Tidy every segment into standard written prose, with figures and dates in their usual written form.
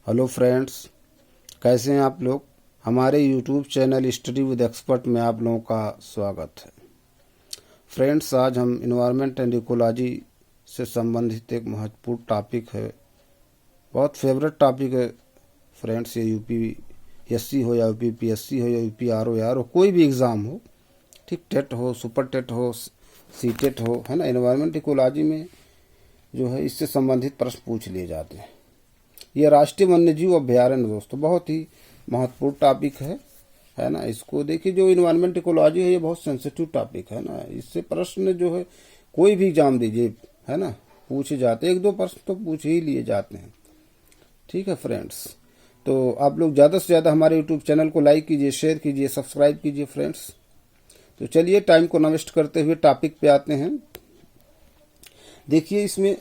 Hello friends, कैसे हैं आप लोग। हमारे YouTube channel study with expert में आप लोगों का स्वागत है। फ्रेंड्स, आज हम इन्वायरमेंट एंड इकोलॉजी से संबंधित एक महत्वपूर्ण टॉपिक है, बहुत फेवरेट टॉपिक है फ्रेंड्स। ये यूपीएससी हो या यूपीपीएससी हो या यूपीआरओ हो, कोई भी एग्ज़ाम हो, ठीक, टेट हो, सुपर टेट हो, सीटेट हो, है ना, इन्वायरमेंट इकोलॉजी में जो है इससे संबंधित प्रश्न पूछ लिए जाते हैं। ये राष्ट्रीय वन्यजीव अभ्यारण्य दोस्तों बहुत ही महत्वपूर्ण टॉपिक है ना। इसको देखिए, जो इन्वायरमेंट इकोलॉजी है ये बहुत सेंसिटिव टॉपिक है ना। इससे प्रश्न जो है कोई भी एग्जाम दीजिए, है ना, पूछे जाते, एक दो प्रश्न तो पूछ ही लिए जाते हैं। ठीक है फ्रेंड्स, तो आप लोग ज़्यादा से ज़्यादा हमारे यूट्यूब चैनल को लाइक कीजिए, शेयर कीजिए, सब्सक्राइब कीजिए फ्रेंड्स। तो चलिए, टाइम को न वेस्ट करते हुए टॉपिक पे आते हैं। देखिए इसमें,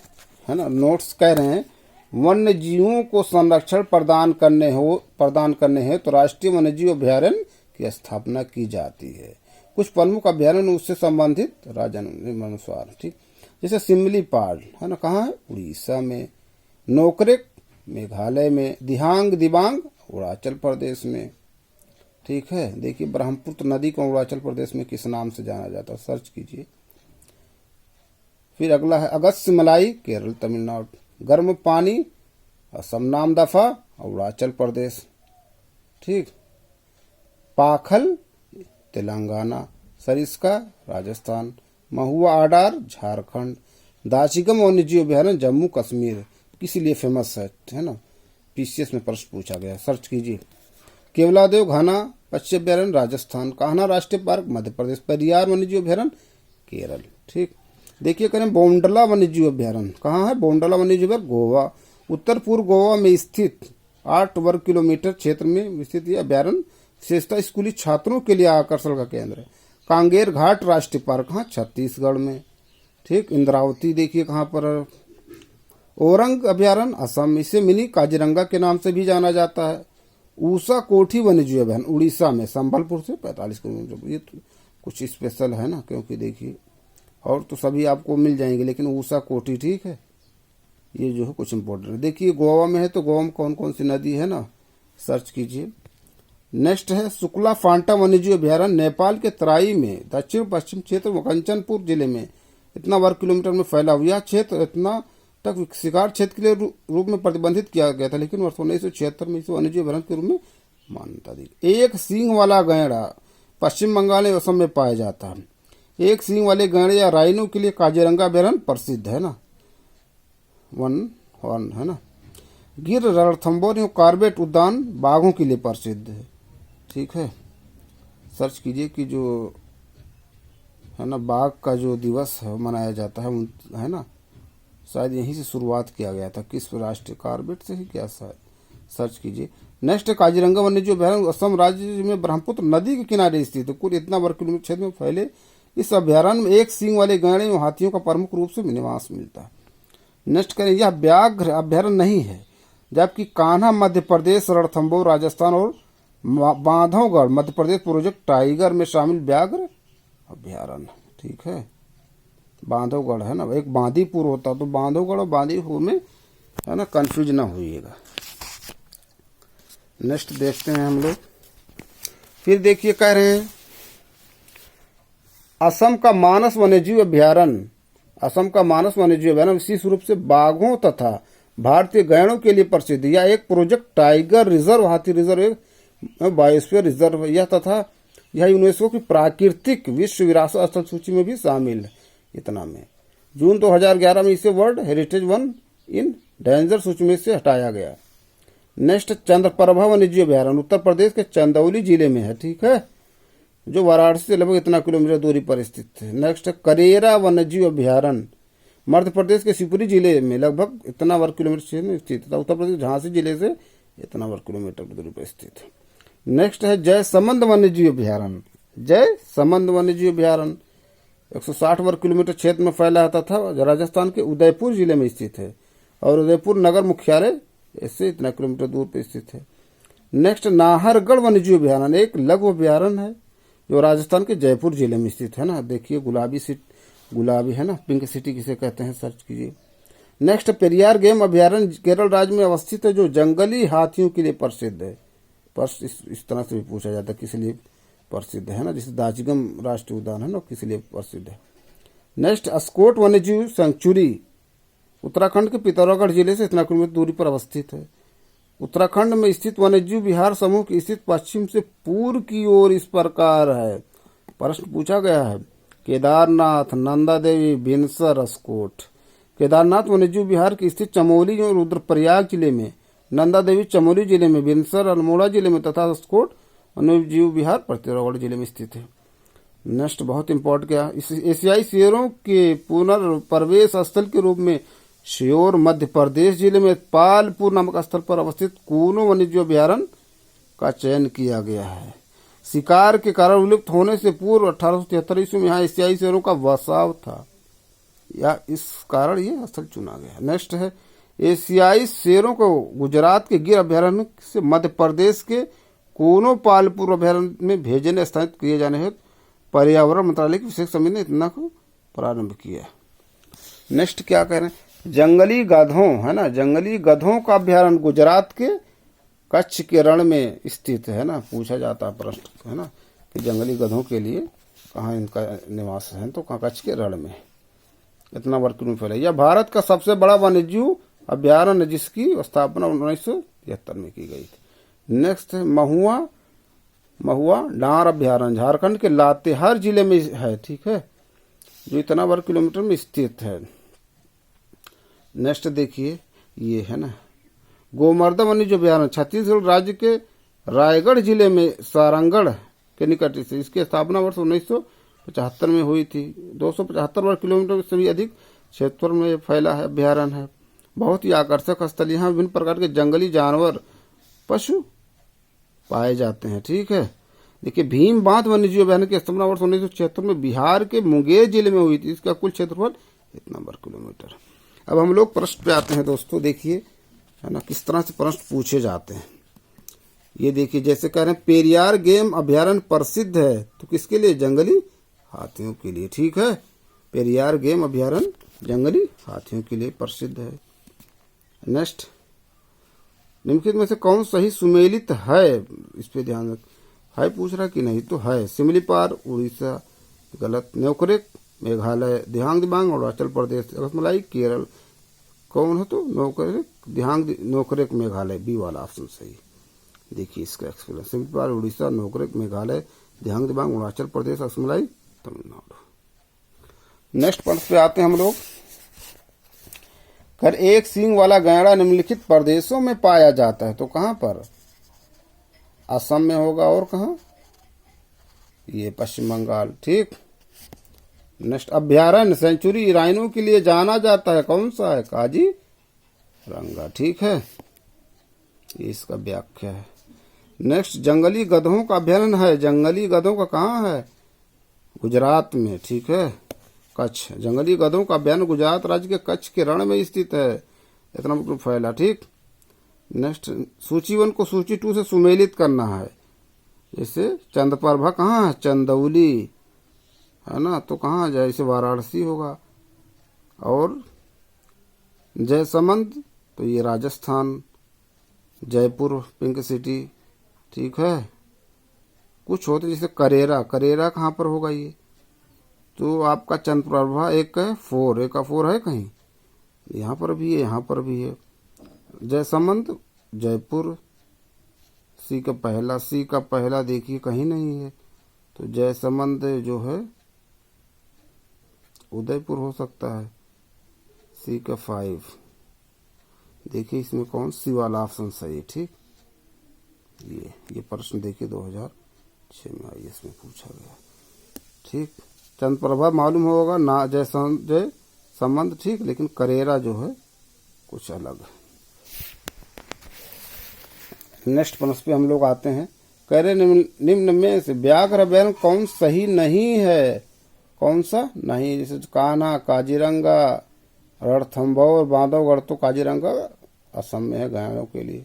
है ना, नोट्स कह रहे हैं वन्य जीवों को संरक्षण प्रदान करने हैं तो राष्ट्रीय वन्यजीव अभ्यारण्य की स्थापना की जाती है। कुछ प्रमुख अभ्यारण्य उससे संबंधित राज्य अनुसार, ठीक, जैसे सिमलीपाल, है ना, कहाँ है, उड़ीसा में, नोकरेक मेघालय में, दिबांग अरुणाचल प्रदेश में। ठीक है, देखिए ब्रह्मपुत्र नदी को अरुणाचल प्रदेश में किस नाम से जाना जाता है, सर्च कीजिए। फिर अगला है अगस्त्यमलाई, केरल तमिलनाडु, गर्म पानी असम, नाम दफा अरुणाचल प्रदेश, ठीक, पाखल तेलंगाना, सरिस्का राजस्थान, महुआ आडार झारखंड, दाचिगम वन्यजीव अभ्यारण्य जम्मू कश्मीर, किस लिए फेमस है ना, पीसीएस में प्रश्न पूछा गया, सर्च कीजिए। केवलादेव घाना पक्षी अभ्यारण्य राजस्थान, कान्हा राष्ट्रीय पार्क मध्य प्रदेश, पेरियार वन्यजीव अभ्यारण्य केरल। ठीक, देखिए करें बोंडला वन्यजीव अभ्यारण्य कहाँ है, बोंडला वन्यजीव अभ्यारण्य गोवा, उत्तर पूर्व गोवा में स्थित 8 वर्ग किलोमीटर क्षेत्र में स्थित यह अभ्यारण्य विशेषता स्कूली छात्रों के लिए आकर्षण का केंद्र है। कांगेर घाट राष्ट्रीय पार्क कहाँ, छत्तीसगढ़ में। ठीक, इंद्रावती देखिए कहाँ पर, ओरंग अभ्यारण्य असम, इसे मिनी काजीरंगा के नाम से भी जाना जाता है। ऊषा कोठी वन्यजीव अभ्यारण्य उड़ीसा में, संबलपुर से 45 किलोमीटर। ये तो कुछ स्पेशल है ना, क्योंकि देखिए और तो सभी आपको मिल जाएंगे, लेकिन ऊषा कोठी, ठीक है, ये जो है कुछ इम्पोर्टेंट है। देखिए गोवा में है तो गोवा में कौन कौन सी नदी है ना, सर्च कीजिए। नेक्स्ट है शुक्ला फांटा वन्यजीव अभ्यारण्य, नेपाल के तराई में दक्षिण पश्चिम क्षेत्र कंचनपुर जिले में, इतना वर्ग किलोमीटर में फैला हुआ। यह क्षेत्र इतना तक शिकार क्षेत्र के लिए रूप में प्रतिबंधित किया गया था, लेकिन वर्ष 1976 में इसे वन्यजीव अभ्यारण्य के रूप में मान्यता दी। एक सींग वाला गैंडा पश्चिम बंगाल और असम में पाया जाता है। एक सींग वाले गैंडे या राइनो के लिए काजीरंगा अभ्यारण्य प्रसिद्ध है ना, वन हॉर्न, है ना। गिर रणथंभौर एवं कार्बेट उद्यान बाघों के लिए प्रसिद्ध है। ठीक है, सर्च कीजिए कि जो है ना बाघ का जो दिवस है मनाया जाता है ना, शायद यहीं से शुरुआत किया गया था, किस राष्ट्रीय, कार्बेट से ही क्या, शायद, सर्च कीजिए। नेक्स्ट काजीरंगा वन्यजीव अभ्यारण्य असम राज्य में ब्रह्मपुत्र नदी के किनारे स्थित है। कुल इतना वर्ग किलोमीटर क्षेत्र में फैले इस अभ्यारण्य में एक सींग वाले गैंडे और हाथियों का प्रमुख रूप से निवास मिलता है। नेक्स्ट करें, यह व्याघ्र अभ्यारण्य नहीं है, जबकि कान्हा मध्य प्रदेश, रणथंभौर राजस्थान और बांधवगढ़ मध्य प्रदेश प्रोजेक्ट टाइगर में शामिल व्याघ्र अभ्यारण्य। ठीक है, बांधवगढ़ है ना, एक बांदीपुर होता, तो बांधवगढ़ और बांदीपुर में, है ना, कंफ्यूज ना होइएगा। नेक्स्ट देखते हैं हम लोग। फिर देखिए कह रहे हैं असम का मानस वन्यजीव अभ्यारण्य, असम का मानस वन्यजीव अभ्यारण्य विशेष रूप से बाघों तथा भारतीय गैंडों के लिए प्रसिद्ध। यह एक प्रोजेक्ट टाइगर रिजर्व, हाथी रिजर्व, बायोस्फीयर रिजर्व यह तथा यह यूनेस्को की प्राकृतिक विश्व विरासत स्थल सूची में भी शामिल है। इतना में जून 2011 में इसे world heritage one in danger सूची में से हटाया गया। नेक्स्ट चंद्रप्रभा वन्यजीव अभ्यारण्य उत्तर प्रदेश के चंदौली जिले में है। ठीक है, जो वाराणसी से लगभग इतना किलोमीटर दूरी पर स्थित है। नेक्स्ट करेरा वन्यजीव अभ्यारण्य मध्य प्रदेश के शिवपुरी जिले में लगभग इतना वर्ग किलोमीटर में स्थित था। उत्तर प्रदेश झांसी जिले से इतना वर्ग किलोमीटर की दूरी पर स्थित है। नेक्स्ट है जयसमंद वन्यजीव अभ्यारण्य, जयसमंद वन्यजीव अभ्यारण्य 160 वर्ग किलोमीटर क्षेत्र में फैला था, राजस्थान के उदयपुर जिले में स्थित है और उदयपुर नगर मुख्यालय इससे इतना किलोमीटर दूर पर स्थित है। नेक्स्ट नाहरगढ़ वन्यजीव अभ्यारण्य एक लघु अभ्यारण्य है जो राजस्थान के जयपुर जिले में स्थित है ना। देखिए गुलाबी है ना, पिंक सिटी किसे कहते हैं, सर्च कीजिए। नेक्स्ट, पेरियार गेम अभयारण्य केरल राज्य में अवस्थित है, जो जंगली हाथियों के लिए प्रसिद्ध है। इस तरह से भी पूछा जाता है किस लिए प्रसिद्ध है ना, जैसे दाजिगम राष्ट्रीय उद्यान है ना, किस लिए प्रसिद्ध है। नेक्स्ट, अस्कोट वन्यजीव सेंचुरी उत्तराखंड के पिथौरागढ़ जिले से इतना किलोमीटर दूरी पर अवस्थित है। उत्तराखंड में स्थित वन्यजीव विहार समूह की स्थित पश्चिम से पूर्व की ओर इस प्रकार है। प्रश्न पूछा गया है, केदारनाथ, नंदा देवी, बिनसर, अस्कोट। केदारनाथ वन्यजीव विहार की स्थित चमोली और रुद्रप्रयाग जिले में, नंदा देवी चमोली जिले में, बिनसर अल्मोड़ा जिले में तथा अस्कोट वन्यजीव विहार पिथौरागढ़ जिले में स्थित है। नेक्स्ट, बहुत इंपॉर्टेंट क्या, इस एशियाई शेरों के पुनर्प्रवेश स्थल के रूप में श्योर मध्य प्रदेश जिले में पालपुर नामक स्थल पर अवस्थित कूनो वन्यजीव अभयारण्य का चयन किया गया है। शिकार के कारण विलुप्त होने से पूर्व 1873 ईस्वी में यहाँ एशियाई शेरों का बसाव था, या इस कारण ये स्थल चुना गया। नेक्स्ट है, एशियाई शेरों को गुजरात के गिर अभयारण्य से मध्य प्रदेश के कूनो पालपुर अभयारण्य में भेजने स्थापित किए जाने हेतु पर्यावरण मंत्रालय की विशेष समिति ने इतना को प्रारंभ किया। नेक्स्ट क्या कह रहे हैं, जंगली गधों है ना, जंगली गधों का अभयारण्य गुजरात के कच्छ के रण में स्थित है ना, पूछा जाता है प्रश्न है ना कि जंगली गधों के लिए कहाँ इनका निवास है, तो कहाँ, कच्छ के रण में। इतना वर्ग किलोमीटर फैला। यह भारत का सबसे बड़ा वन्यजीव अभयारण्य जिसकी स्थापना 1973 में की गई थी। नेक्स्ट है महुआ डार अभयारण्य झारखंड के लातेहार जिले में है, ठीक है, जो इतना वर्ग किलोमीटर में स्थित है। नेक्स्ट देखिए, ये है ना गोमर्दन वन्यजीव अभयारण्य छत्तीसगढ़ राज्य के रायगढ़ जिले में सारंगढ़ के निकट से, इसकी स्थापना वर्ष 1975 में हुई थी। 275 वर्ग किलोमीटर से भी अधिक क्षेत्र में फैला है अभयारण्य है। बहुत ही आकर्षक स्थल, यहाँ विभिन्न प्रकार के जंगली जानवर पशु पाए जाते हैं, ठीक है। देखिए, भीम बांध वन्यजीव अभयारण्य की स्थापना वर्ष 1976 में बिहार के मुंगेर जिले में हुई थी। इसका कुल क्षेत्रफल इतना वर्ग किलोमीटर। अब हम लोग प्रश्न पे आते हैं दोस्तों, देखिए है ना किस तरह से प्रश्न पूछे जाते हैं। ये देखिए, जैसे कह रहे हैं पेरियार गेम अभयारण्य प्रसिद्ध है, तो किसके लिए, जंगली हाथियों के लिए, ठीक है। पेरियार गेम अभयारण्य जंगली हाथियों के लिए प्रसिद्ध है। नेक्स्ट, निम्नलिखित में से कौन सही सुमेलित है, इस पे ध्यान रख, है पूछ रहा कि नहीं, तो है सिमलीपाल उड़ीसा गलत, न्योकुरेक मेघालय, दिहांग दिबांग अरुणाचल प्रदेश, रसमलाई केरल, कौन है तो नोकरेक मेघालय, बी वाला ऑप्शन सही। देखिए इसका एक्सप्लेन, सिमलीपाल उड़ीसा, नोकरेक मेघालय, दिहांग दिबांग अरुणाचल प्रदेश, रसमलाई तमिलनाडु। नेक्स्ट प्रश्न पे आते हैं हम लोग, कर एक सींग वाला गैंडा निम्नलिखित प्रदेशों में पाया जाता है, तो कहां पर, असम में होगा, और कहां, ये पश्चिम बंगाल, ठीक। नेक्स्ट, अभयारण्य सेंचुरी राइनो के लिए जाना जाता है, कौन सा है, काजीरंगा, ठीक है, ये इसका व्याख्या है। नेक्स्ट, जंगली गधों का अभयारण्य है, जंगली गधों का कहाँ है, गुजरात में, ठीक है, कच्छ। जंगली गधों का अभयारण्य गुजरात राज्य के कच्छ के रण में स्थित है, इतना मतलब फैला, ठीक। नेक्स्ट, सूची 1 को सूची 2 से सुमेलित करना है, जैसे चंद्रप्रभा कहाँ है, चंदौली है ना, तो कहाँ जाए, इसे वाराणसी होगा। और जयसमंद, तो ये राजस्थान, जयपुर पिंक सिटी, ठीक है। कुछ होते जैसे करेरा, करेरा कहाँ पर होगा ये, तो आपका चंद्रप्रभा एक है 4, एक का 4 है कहीं, यहाँ पर भी है, यहाँ पर भी है। जयसमंद जयपुर, सी का पहला देखिए कहीं नहीं है, तो जयसमंद जो है उदयपुर हो सकता है, सी का 5। देखिए इसमें कौन सी वाला ऑप्शन सही, ठीक। ये प्रश्न देखिए 2006 में आईएएस में पूछा गया, ठीक। चंद्रप्रभा मालूम होगा ना, जय संबंध, ठीक, लेकिन करेरा जो है कुछ अलग है। नेक्स्ट प्रश्न पे हम लोग आते हैं, करे निम्न में से व्याघ्र अभयारण्य कौन सही नहीं है, कौन सा नहीं, जैसे कान्हा काजीरंगा, रणथंभौर बांधवगढ़, तो काजीरंगा असम में है गैंडों के लिए,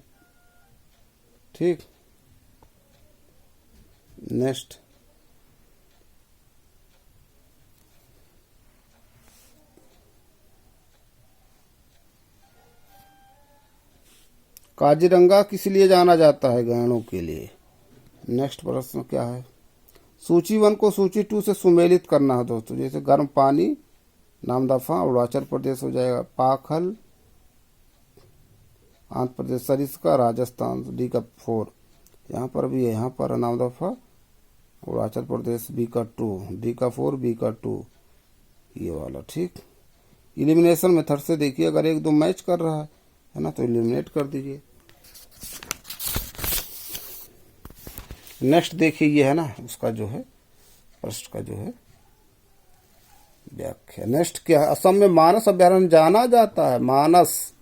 ठीक। नेक्स्ट, काजीरंगा किस लिए जाना जाता है? गैंडों के लिए। नेक्स्ट प्रश्न क्या है? सूची 1 को सूची 2 से सुमेलित करना है दोस्तों। जैसे गर्म पानी नामदफा अरुणाचल प्रदेश हो जाएगा, पाखल आंध्र प्रदेश, सरिस्का राजस्थान, डी का 4 यहाँ पर भी है, यहाँ पर नामदफा अरुणाचल प्रदेश, बी का 2, डी का 4, बी का 2 ये वाला। ठीक, इलिमिनेशन मेथड से देखिए, अगर 1-2 मैच कर रहा है ना तो इलिमिनेट कर दीजिए। नेक्स्ट देखिए, ये है ना उसका जो है प्रश्न का जो है व्याख्या। नेक्स्ट क्या है? असम में मानस अभ्यारण्य जाना जाता है मानस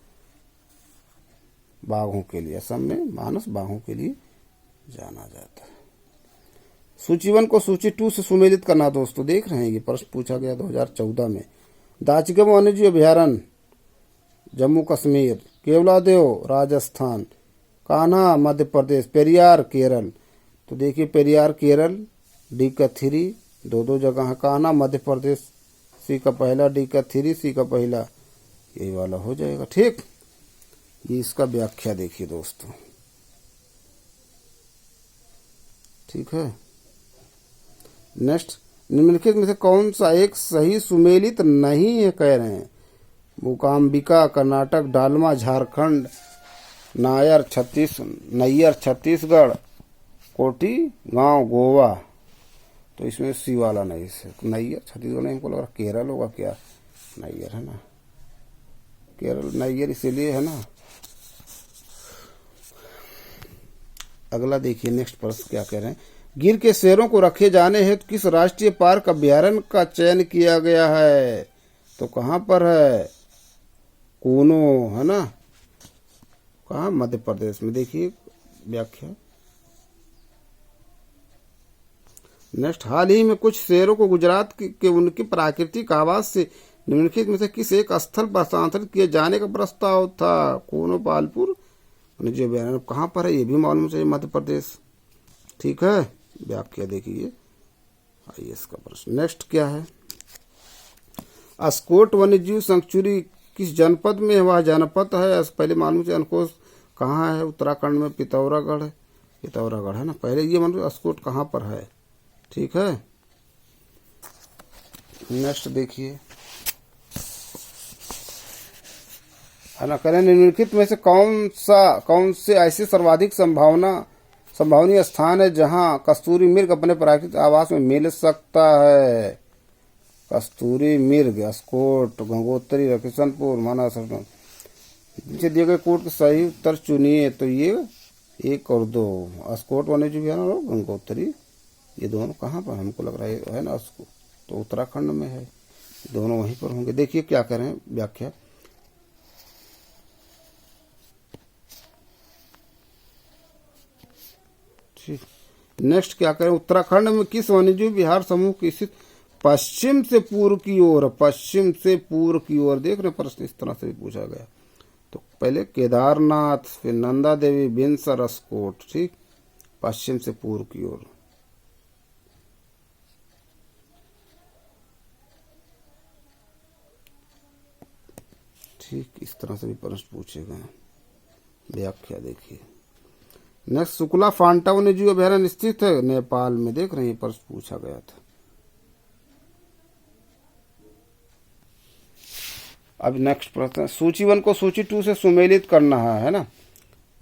बाघों के लिए। असम में मानस बाघों के लिए जाना जाता है। सूची 1 को सूची 2 से सुमेलित करना दोस्तों। देख रहे हैं ये प्रश्न पूछा गया 2014 में। दाचिगम वन्यजीव अभ्यारण्य जम्मू कश्मीर, केवलादेव राजस्थान, कान्हा मध्य प्रदेश, पेरियार केरल। तो देखिए पेरियार केरल, डी का 3, 2 जगह है। कान्हा मध्य प्रदेश, सी का पहला, डी का 3, सी का पहला, यही वाला हो जाएगा। ठीक, ये इसका व्याख्या देखिए दोस्तों। ठीक है। नेक्स्ट, निम्नलिखित में से कौन सा एक सही सुमेलित नहीं है? कह रहे हैं मूकांबिका कर्नाटक, डालमा झारखंड, नैयर छत्तीसगढ़, कोटी गांव गोवा। तो इसमें सी वाला नहीं है। नैयर छत्तीसगढ़ नहीं, हमको लग रहा केरल होगा क्या? नैयर है ना, केरल नैयर इसीलिए है ना। अगला देखिए, नेक्स्ट प्रश्न क्या कह रहे हैं? गिर के शेरों को रखे जाने हेतु किस राष्ट्रीय पार्क अभ्यारण्य का चयन किया गया है? तो कहाँ पर है? कूनो है ना, कहाँ? मध्य प्रदेश में। देखिए व्याख्या। नेक्स्ट, हाल ही में कुछ शेरों को गुजरात के उनके प्राकृतिक आवास से निम्नलिखित में से किस एक स्थल पर स्थानांतरित किए जाने का प्रस्ताव था? कूनो पालपुर वन्यजीव अभ्यारण्य कहाँ पर है? ये भी मालूम चाहिए, मध्य प्रदेश। ठीक है, व्याख्या देखिए आइए इसका प्रश्न। नेक्स्ट क्या है? अस्कोट वन्यजीव सेंचुरी किस जनपद में है? वह जनपद है, पहले मालूम चाहिए अनकोस कहाँ है? उत्तराखंड में पिथौरागढ़ है, पिथौरागढ़ है ना। पहले ये मालूम अस्कोट कहाँ पर है। ठीक है। नेक्स्ट देखिए, है ना, करें निम्नलिखित में से कौन से ऐसे सर्वाधिक संभावनीय स्थान है जहां कस्तूरी मृग अपने प्राकृतिक आवास में मिल सकता है? कस्तूरी मृग अस्कोट, गंगोत्री, किशनपुर, मानस। नीचे दिए गए कोड के सही उत्तर चुनिए। तो ये 1 और 2 अस्कोट वन्यजीव है ना, गंगोत्री, ये दोनों कहाँ पर? हमको लग रहा है ना अस्कोट तो उत्तराखंड में है, दोनों वहीं पर होंगे। देखिए क्या करें व्याख्या। नेक्स्ट क्या करें? उत्तराखंड में किस वन्यजीव विहार समूह की स्थित पश्चिम से पूर्व की ओर? पश्चिम से पूर्व की ओर। देख रहे प्रश्न इस तरह से भी पूछा गया। तो पहले केदारनाथ, फिर नंदा देवी, बिनसर, अस्कोट। ठीक, पश्चिम से पूर्व की ओर। ठीक, इस तरह से भी प्रश्न पूछे गए। व्याख्या देखिए। नेक्स्ट, शुक्ला फांटा वन्यजीव अभ्यारण्य स्थित है नेपाल में। देख रहे हैं प्रश्न पूछा गया था। अब नेक्स्ट प्रश्न, सूची 1 को सूची 2 से सुमेलित करना है ना।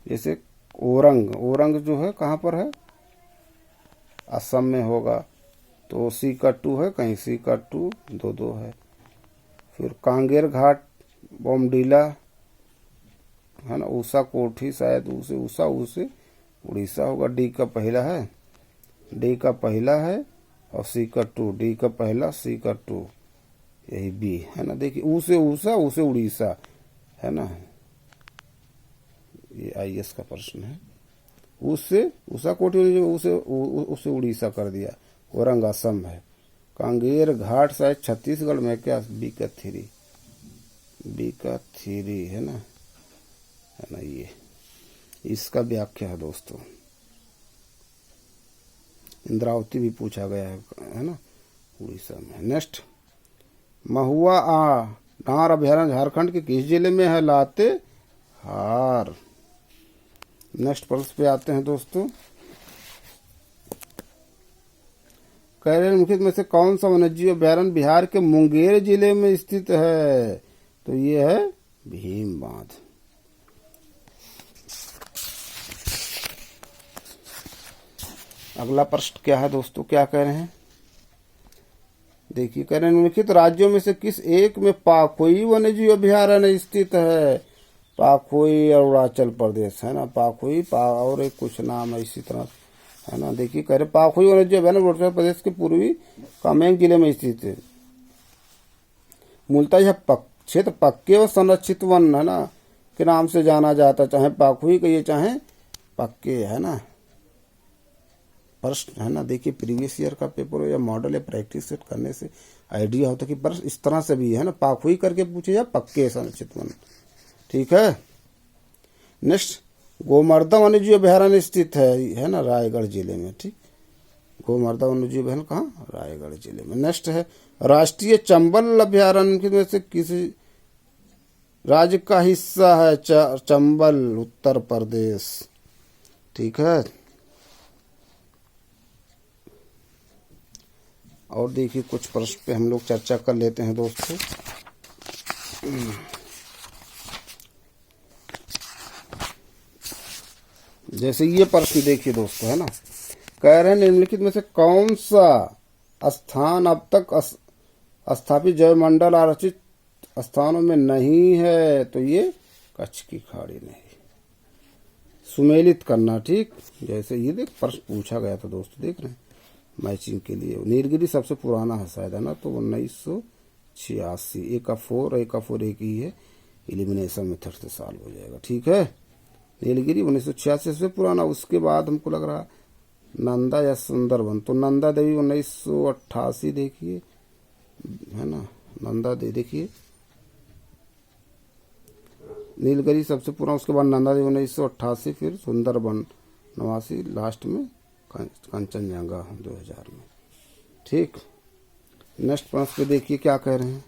जैसे ओरंग जो है कहाँ पर है? असम में होगा, तो सी का 2 है, कहीं सी का 2, 2 है। फिर कांगेर घाट, बोमडीला है ना, ऊषा कोठी शायद, उसे उड़ीसा होगा। डी का पहला है, डी का पहला है, और सी का 2, डी का पहला, सी का 2, यही बी है ना। देखिए उसे उड़ीसा है ना, ये आईएएस का प्रश्न है। उषा कोठी उसे उड़ीसा कर दिया। औरंग असम है। कांगेर घाट शायद छत्तीसगढ़ में क्या? बी का 3 है ना, ये इसका व्याख्या है दोस्तों। इंद्रावती भी पूछा गया है ना, उड़ीसा में। नेक्स्ट, महुआ नाहर अभ्यारण्य झारखंड के किस जिले में है? लातेहार। नेक्स्ट प्रश्न पे आते हैं दोस्तों। कह रहे निम्नलिखित में से कौन सा वन्यजीव अभयारण्य बिहार के मुंगेर जिले में स्थित है? तो ये है भीम बांध। अगला प्रश्न क्या है दोस्तों, क्या कह रहे हैं? देखिए, कह रहे हैं निम्नलिखित राज्यों में से किस एक में पाखोई वन्यजीव अभयारण्य स्थित है? पाखोई अरुणाचल प्रदेश है ना, पाखोई और एक कुछ नाम है इसी तरह है ना। देखिए, कह रहे पाखोई वन्यजीव अभयारण्य अरुणाचल प्रदेश के पूर्वी कामेंग जिले में स्थित है। मूलतः यह क्षेत्र पक्के और संरक्षित वन है ना के नाम से जाना जाता, चाहे पाखोई कहिए चाहे पक्के है ना। प्रश्न है ना, देखिए प्रीवियस ईयर का पेपर हो या मॉडल या प्रैक्टिस सेट करने से आइडिया होता कि प्रश्न इस तरह से भी है ना, पाखुई करके पूछे या पक्के संरक्षित वन। ठीक है। नेक्स्ट, गोमर्दा वन्यजीव अभयारण्य स्थित है ना, रायगढ़ जिले में। ठीक, गोमर्दा वन्यजीव अभयारण्य कहाँ? रायगढ़ जिले में। नेक्स्ट है, राष्ट्रीय चंबल अभयारण्य में से किसी राज्य का हिस्सा है? चंबल उत्तर प्रदेश। ठीक है। और देखिए कुछ प्रश्न पे हम लोग चर्चा कर लेते हैं दोस्तों। जैसे ये प्रश्न देखिए दोस्तों है ना, कह रहे हैं निम्नलिखित में से कौन सा स्थान अब तक स्थापित जैवमंडल आरक्षित स्थानों में नहीं है? तो ये कच्छ की खाड़ी नहीं। सुमेलित करना। ठीक, जैसे ये देख प्रश्न पूछा गया था दोस्तों, देख रहे हैं मैचिंग के लिए। नीलगिरी सबसे पुराना है शायद है ना, तो 1986। एक का फोर एक ही है, एलिमिनेशन मेथड से सॉल्व हो जाएगा। ठीक है, नीलगिरी 1986 से पुराना। उसके बाद हमको लग रहा नंदा या सुंदरबन, तो नंदा देवी 1988 देखिए है ना, नंदा देवी देखिए, नीलगिरी सबसे पुराना, उसके बाद नंदा देवी 1988, फिर सुंदरबन 89, लास्ट में कंचनजंगा 2000 में। ठीक, नेक्स्ट प्रश्न पे देखिए क्या कह रहे हैं।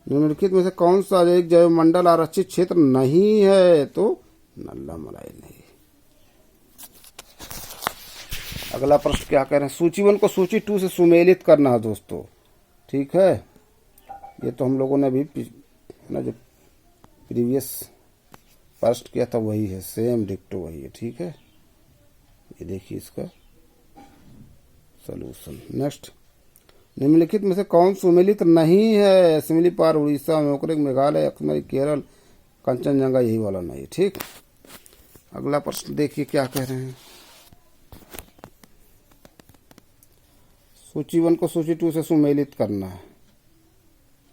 निम्नलिखित में से कौन सा एक जैवमंडल आरक्षित क्षेत्र नहीं है? तो नल्ला मलाई नहीं। अगला प्रश्न क्या कह रहे हैं, सूची 1 को सूची 2 से सुमेलित करना है दोस्तों। ठीक है, ये तो हम लोगों ने अभी ना जो प्रीवियस प्रश्न किया था वही है, सेम डिक्टो वही है। ठीक है, ये देखिए इसका सॉल्यूशन। नेक्स्ट, निम्नलिखित में से कौन सुमेलित नहीं है? सिमलीपाल उड़ीसा, नोकरेक मेघालय, अकमरी केरल, कंचनजंगा यही वाला नहीं। ठीक, अगला प्रश्न देखिए क्या कह रहे हैं। सूची 1 को सूची 2 से सुमेलित करना है,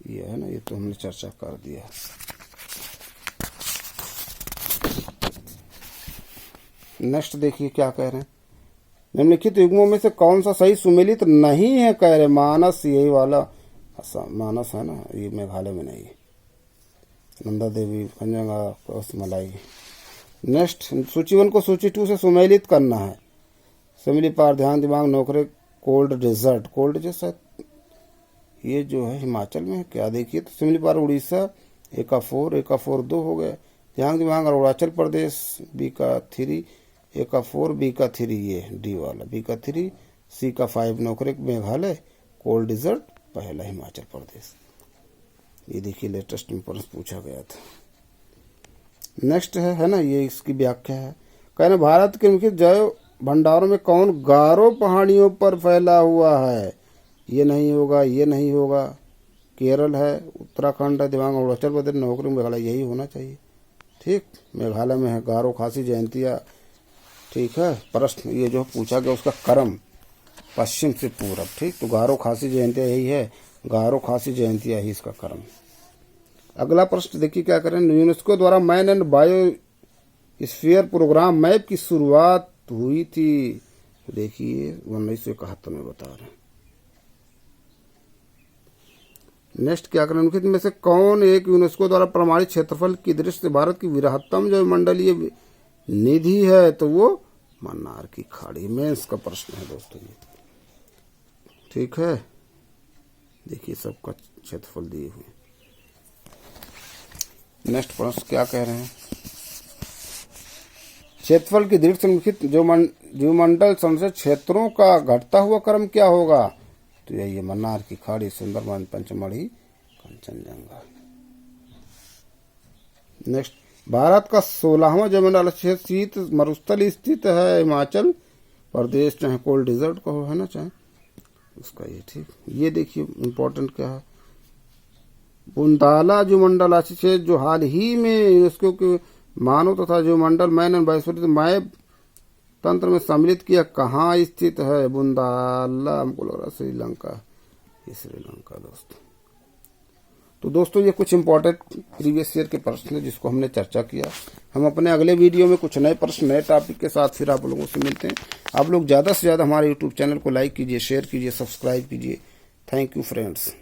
ये है ना, ये तो हमने चर्चा कर दिया। नेक्स्ट देखिए क्या कह रहे हैं, निम्नलिखित युग्मों में से कौन सा सही सुमेलित नहीं है? कह रहे मानस, यही वाला मानस है ना, ये मेघालय में नहीं है। नंदा देवी, कंचनजंगा, रसमलाई। नेक्स्ट, सूची 1 को सूची 2 से सुमेलित करना है। सिमलीपाल, ध्यान दिमाग, नोकरे, कोल्ड डेजर्ट, कोल्ड जैसा ये जो है हिमाचल में है क्या? देखिए, तो सिमलीपाल उड़ीसा, एक का 4 2 हो गए। ध्यान दिमाग अरुणाचल प्रदेश, बी का 3, ए का 4, बी का 3, ये डी वाला, बी का 3, सी का 5 नोकरेक मेघालय, कोल्ड डिजर्ट पहला हिमाचल प्रदेश। ये देखिए लेटेस्ट में प्रश्न पूछा गया था। नेक्स्ट है ना, ये इसकी व्याख्या है। कहना भारत के मुख्य जैव भंडारों में कौन गारो पहाड़ियों पर फैला हुआ है? ये नहीं होगा, ये नहीं होगा। केरल है, उत्तराखंड है, दिमाग अरुणाचल प्रदेश, नोकरेक मेघालय, यही होना चाहिए। ठीक, मेघालय में है गारो खासी जयंतिया। ठीक है, प्रश्न ये जो पूछा गया उसका क्रम पश्चिम से पूरब। ठीक, तो गारो खासी जयंतिया यही है, गारो खासी जयंतिया ही इसका क्रम। अगला प्रश्न देखिए क्या करें, यूनेस्को द्वारा man and biosphere programme map की शुरुआत हुई थी? तो देखिए 1971 में बता रहे हैं। नेक्स्ट क्या करें, उनके में से कौन एक यूनेस्को द्वारा प्रमाणित क्षेत्रफल की दृष्टि से भारत की वृहत्तम जो मंडलीय निधि है? तो वो मन्नार की खाड़ी। मेंस का प्रश्न है दोस्तों ये। ठीक है, देखिए सबका क्षेत्रफल दिए हुए। नेक्स्ट प्रश्न क्या कह रहे हैं, क्षेत्रफल की दृढ़ संरक्षित जीवमंडल संरक्षित क्षेत्रों का घटता हुआ क्रम क्या होगा? तो यही मन्नार की खाड़ी, सुंदरबन, पंचमढ़ी, कंचनजंगा। नेक्स्ट, भारत का 16वां जीवमंडल क्षेत्र शीत मरुस्थल स्थित है, हिमाचल प्रदेश, चाहे कोल्ड डिजर्ट का हो, है ना, चाहे उसका ये। ठीक, ये देखिए इंपॉर्टेंट क्या है, बुंदाला जीवमंडल क्षेत्र जो हाल ही में यूनेस्को के मानव तथा जीवमंडल मैन एंड बायोस्फीयर मैप तंत्र में सम्मिलित किया, कहाँ स्थित है? बुंदाला, हमको लग रहा है श्रीलंका, ये श्रीलंका दोस्तों। तो दोस्तों ये कुछ इंपॉर्टेंट प्रीवियस ईयर के प्रश्न है जिसको हमने चर्चा किया। हम अपने अगले वीडियो में कुछ नए प्रश्न, नए टॉपिक के साथ फिर आप लोगों से मिलते हैं। आप लोग ज़्यादा से ज़्यादा हमारे यूट्यूब चैनल को लाइक कीजिए, शेयर कीजिए, सब्सक्राइब कीजिए। Thank you friends.